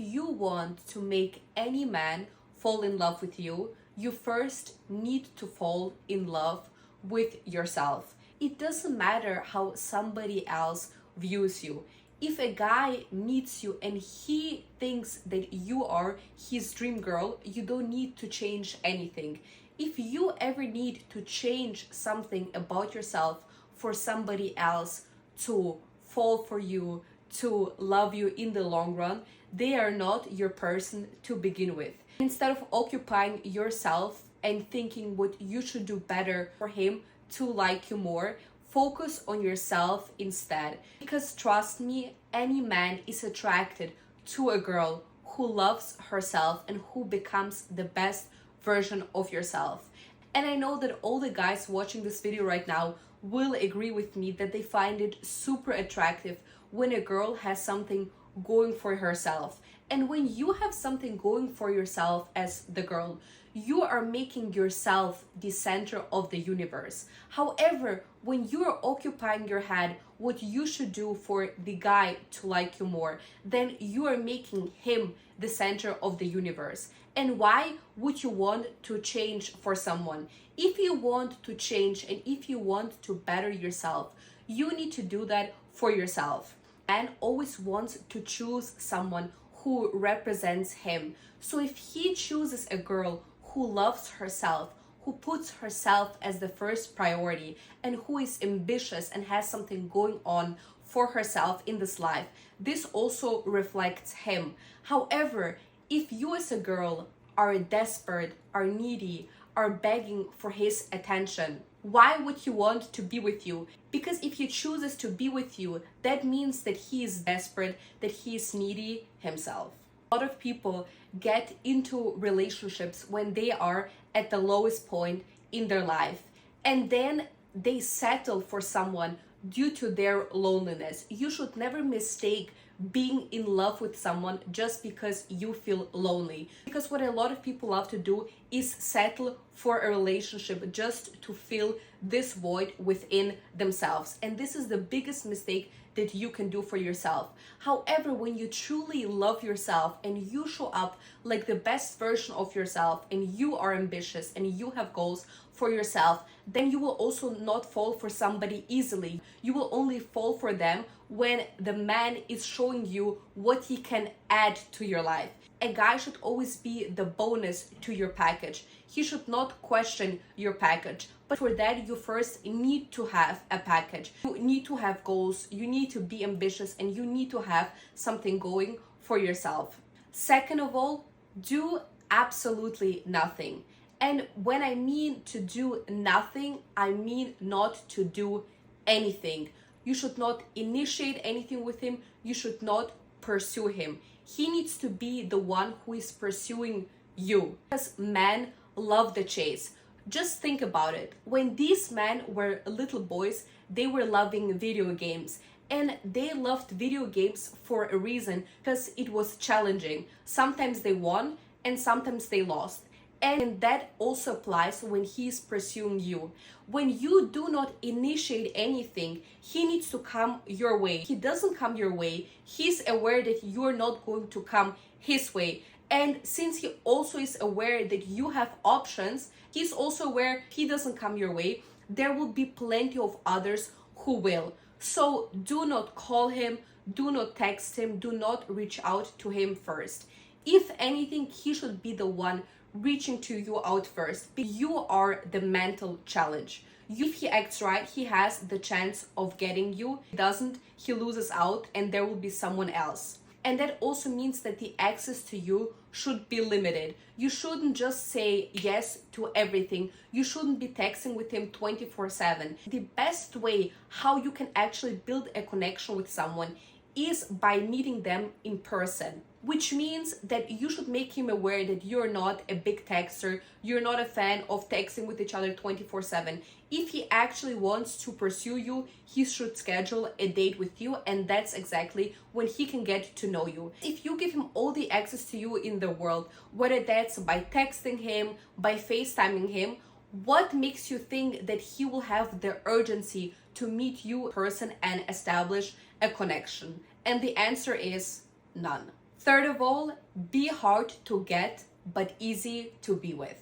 you want to make any man fall in love with you, you first need to fall in love with yourself. It doesn't matter how somebody else views you. If a guy meets you and he thinks that you are his dream girl, you don't need to change anything. If you ever need to change something about yourself for somebody else to fall for you, to love you in the long run, they are not your person to begin with. Instead of occupying yourself and thinking what you should do better for him to like you more, focus on yourself instead. Because trust me, any man is attracted to a girl who loves herself and who becomes the best version of yourself. And I know that all the guys watching this video right now will agree with me that they find it super attractive when a girl has something going for herself. And when you have something going for yourself as the girl, you are making yourself the center of the universe. However, when you are occupying your head what you should do for the guy to like you more, then you are making him the center of the universe. And why would you want to change for someone? If you want to change and if you want to better yourself, you need to do that for yourself. Man always wants to choose someone who represents him. So if he chooses a girl who loves herself, who puts herself as the first priority, and who is ambitious and has something going on for herself in this life, this also reflects him. However, if you as a girl are desperate, are needy, are begging for his attention, why would he want to be with you? Because if he chooses to be with you, that means that he is desperate, that he is needy himself. A lot of people get into relationships when they are at the lowest point in their life, and then they settle for someone due to their loneliness. You should never mistake being in love with someone just because you feel lonely. Because what a lot of people love to do is settle for a relationship just to fill this void within themselves. And this is the biggest mistake that you can do for yourself. However, when you truly love yourself and you show up like the best version of yourself and you are ambitious and you have goals for yourself, then you will also not fall for somebody easily. You will only fall for them when the man is showing you what he can add to your life. A guy should always be the bonus to your package. He should not question your package. But for that, you first need to have a package. You need to have goals, you need to be ambitious, and you need to have something going for yourself. Second of all, do absolutely nothing. And when I mean to do nothing, I mean not to do anything. You should not initiate anything with him. You should not pursue him. He needs to be the one who is pursuing you. Because men love the chase. Just think about it. When these men were little boys, they were loving video games. And they loved video games for a reason, because it was challenging. Sometimes they won and sometimes they lost. And that also applies when he's pursuing you. When you do not initiate anything, he needs to come your way. He doesn't come your way. He's aware that you're not going to come his way. And since he also is aware that you have options, he's also aware he doesn't come your way, there will be plenty of others who will. So do not call him, do not text him, do not reach out to him first. If anything, he should be the one reaching to you out first. You are the mental challenge. If he acts right, he has the chance of getting you. If he doesn't, he loses out and there will be someone else. And that also means that the access to you should be limited. You shouldn't just say yes to everything. You shouldn't be texting with him 24/7. The best way how you can actually build a connection with someone is by meeting them in person, which means that you should make him aware that you're not a big texter, you're not a fan of texting with each other 24/7. If he actually wants to pursue you, he should schedule a date with you, and that's exactly when he can get to know you. If you give him all the access to you in the world, whether that's by texting him, by FaceTiming him, what makes you think that he will have the urgency to meet you in person and establish a connection? And the answer is none. Third of all, be hard to get but easy to be with.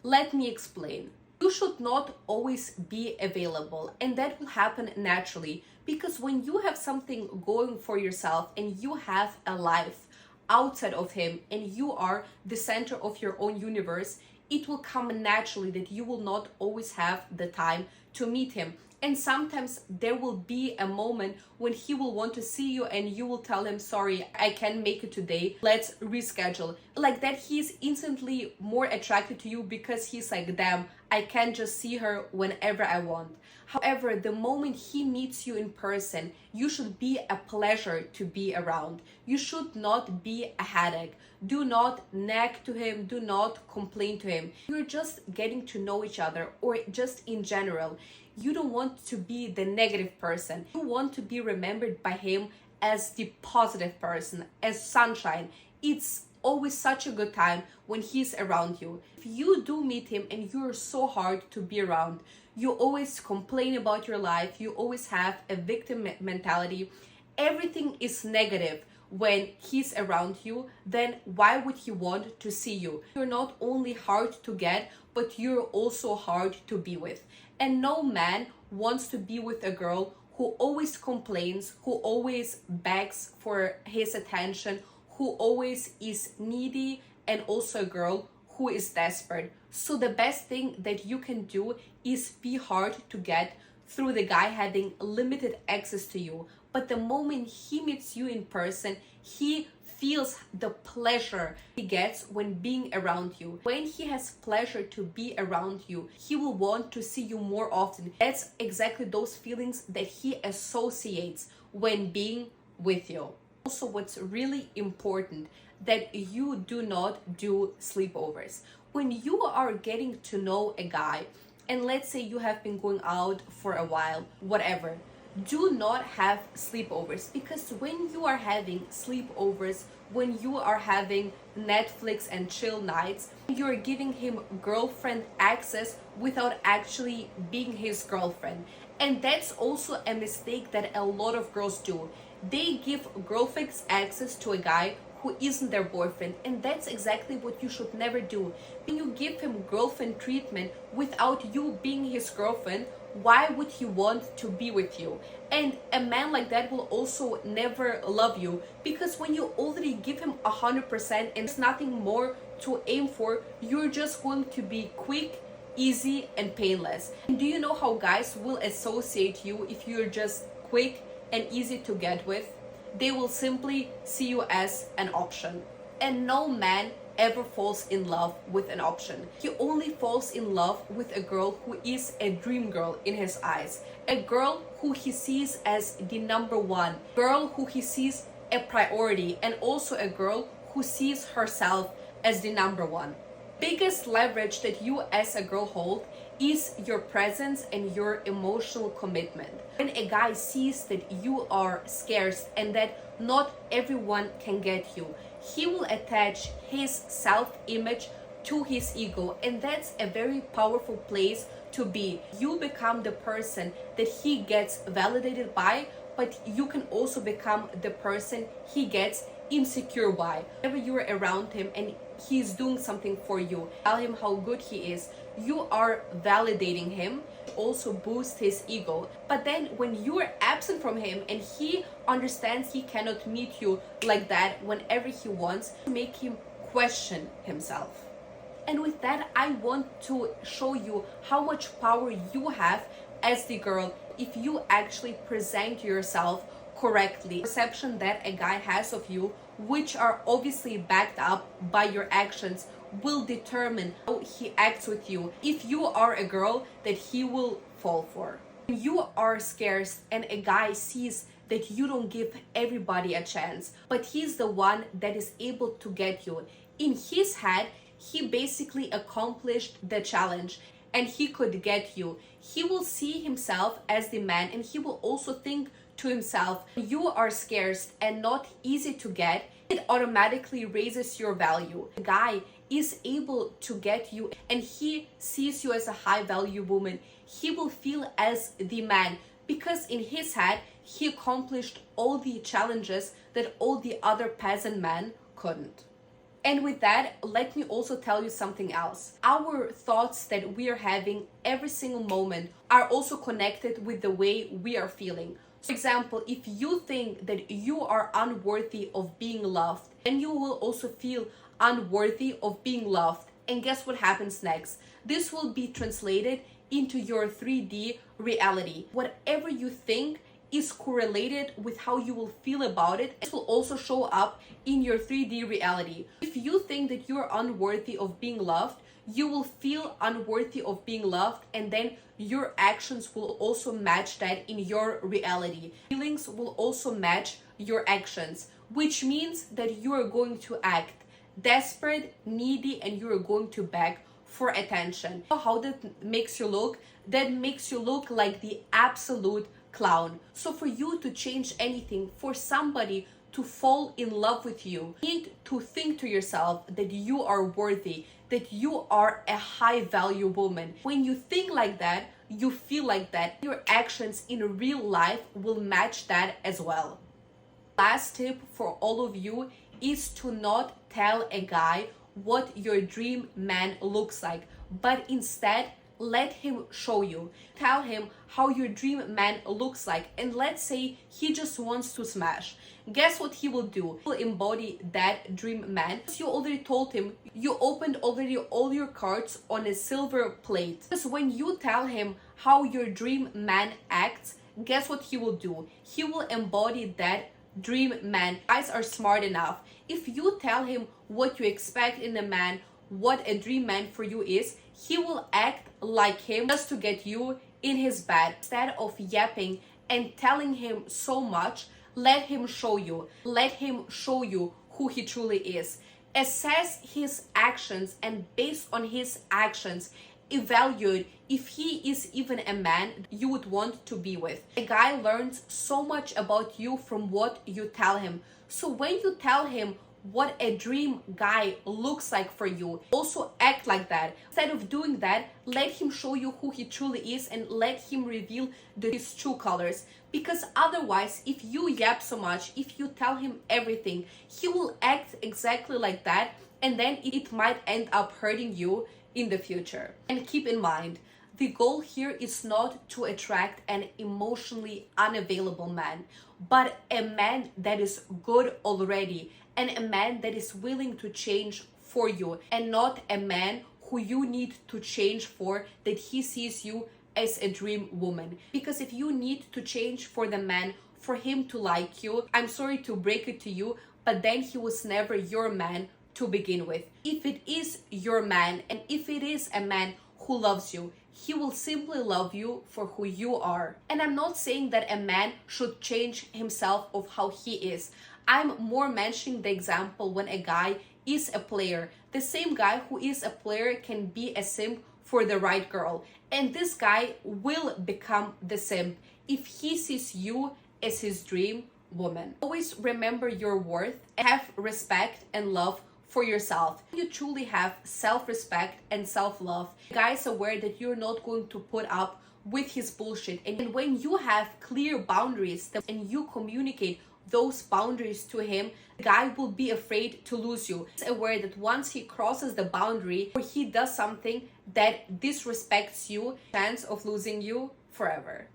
Let me explain. You should not always be available, and that will happen naturally because when you have something going for yourself and you have a life outside of him and you are the center of your own universe, it will come naturally that you will not always have the time to meet him. And sometimes there will be a moment when he will want to see you and you will tell him, sorry, I can't make it today, let's reschedule. Like that, he's instantly more attracted to you because he's like, damn, I can't just see her whenever I want. However, the moment he meets you in person, you should be a pleasure to be around. You should not be a headache. Do not nag to him, do not complain to him. You're just getting to know each other, or just in general. You don't want to be the negative person. You want to be remembered by him as the positive person, as sunshine. It's always such a good time when he's around you. If you do meet him and you're so hard to be around, you always complain about your life, you always have a victim mentality, everything is negative when he's around you, then why would he want to see you? You're not only hard to get, but you're also hard to be with. And no man wants to be with a girl who always complains, who always begs for his attention, who always is needy, and also a girl who is desperate. So the best thing that you can do is be hard to get through the guy having limited access to you. But the moment he meets you in person, he feels the pleasure he gets when being around you. When he has pleasure to be around you, he will want to see you more often. That's exactly those feelings that he associates when being with you. Also, what's really important, that you do not do sleepovers. When you are getting to know a guy, and let's say you have been going out for a while, whatever, do not have sleepovers, because when you are having sleepovers, when you are having Netflix and chill nights, you're giving him girlfriend access without actually being his girlfriend. And that's also a mistake that a lot of girls do. They give girlfriends access to a guy who isn't their boyfriend, and that's exactly what you should never do. When you give him girlfriend treatment without you being his girlfriend, why would he want to be with you? And a man like that will also never love you, because when you already give him 100% and there's nothing more to aim for, you're just going to be quick, easy, and painless. And do you know how guys will associate you if you're just quick and easy to get with? They will simply see you as an option. And no man ever falls in love with an option. He only falls in love with a girl who is a dream girl in his eyes. A girl who he sees as the number one. Girl who he sees a priority, and also a girl who sees herself as the number one. Biggest leverage that you as a girl hold is your presence and your emotional commitment. When a guy sees that you are scarce and that not everyone can get you, he will attach his self-image to his ego, and that's a very powerful place to be. You become the person that he gets validated by, but you can also become the person he gets insecure by. Whenever you're around him and he's doing something for you, tell him how good he is, you are validating him, also boost his ego. But then when you are absent from him and he understands he cannot meet you like that whenever he wants, to make him question himself. And with that, I want to show you how much power you have as the girl if you actually present yourself correctly. Perception that a guy has of you, which are obviously backed up by your actions, will determine how he acts with you. If you are a girl that he will fall for. When you are scarce and a guy sees that you don't give everybody a chance, but he's the one that is able to get you, in his head, he basically accomplished the challenge and he could get you. He will see himself as the man, and he will also think to himself, you are scarce and not easy to get, it automatically raises your value. The guy is able to get you and he sees you as a high value woman. He will feel as the man, because in his head he accomplished all the challenges that all the other peasant men couldn't. And with that, let me also tell you something else. Our thoughts that we are having every single moment are also connected with the way we are feeling. For example, if you think that you are unworthy of being loved, then you will also feel unworthy of being loved. And guess what happens next? This will be translated into your 3D reality. Whatever you think is correlated with how you will feel about it. This will also show up in your 3D reality. If you think that you're unworthy of being loved, you will feel unworthy of being loved, and then your actions will also match that in your reality. Feelings will also match your actions, which means that you are going to act desperate, needy, and you are going to beg for attention. How that makes you look? That makes you look like the absolute clown. So for you to change anything, for somebody to fall in love with you, you need to think to yourself that you are worthy, that you are a high value woman. When you think like that, you feel like that, your actions in real life will match that as well. Last tip for all of you is to not tell a guy what your dream man looks like, but instead let him show you. Tell him how your dream man looks like, and let's say he just wants to smash. Guess what he will do? He will embody that dream man. As you already told him, you opened already all your cards on a silver plate. Because when you tell him how your dream man acts, guess what he will do? He will embody that dream man. Guys are smart enough. If you tell him what you expect in a man, what a dream man for you is, he will act like him just to get you in his bed. Instead of yapping and telling him so much, let him show you. Let him show you who he truly is. Assess his actions, and based on his actions, evaluate if he is even a man you would want to be with. A guy learns so much about you from what you tell him. So when you tell him what a dream guy looks like for you, also act like that. Instead of doing that, let him show you who he truly is and let him reveal his true colors. Because otherwise, if you yap so much, if you tell him everything, he will act exactly like that, and then it might end up hurting you in the future. And keep in mind, the goal here is not to attract an emotionally unavailable man, but a man that is good already, and a man that is willing to change for you, and not a man who you need to change for, that he sees you as a dream woman. Because if you need to change for the man for him to like you, I'm sorry to break it to you, but then he was never your man to begin with. If it is your man, and if it is a man who loves you, he will simply love you for who you are. And I'm not saying that a man should change himself of how he is. I'm more mentioning the example when a guy is a player. The same guy who is a player can be a simp for the right girl. And this guy will become the simp if he sees you as his dream woman. Always remember your worth and have respect and love for yourself. You truly have self-respect and self-love. The guy is aware that you're not going to put up with his bullshit. And when you have clear boundaries and you communicate those boundaries to him, the guy will be afraid to lose you. He's aware that once he crosses the boundary or he does something that disrespects you, chance of losing you forever.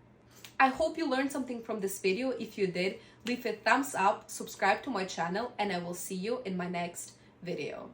I hope you learned something from this video. If you did, leave a thumbs up, subscribe to my channel, and I will see you in my next video.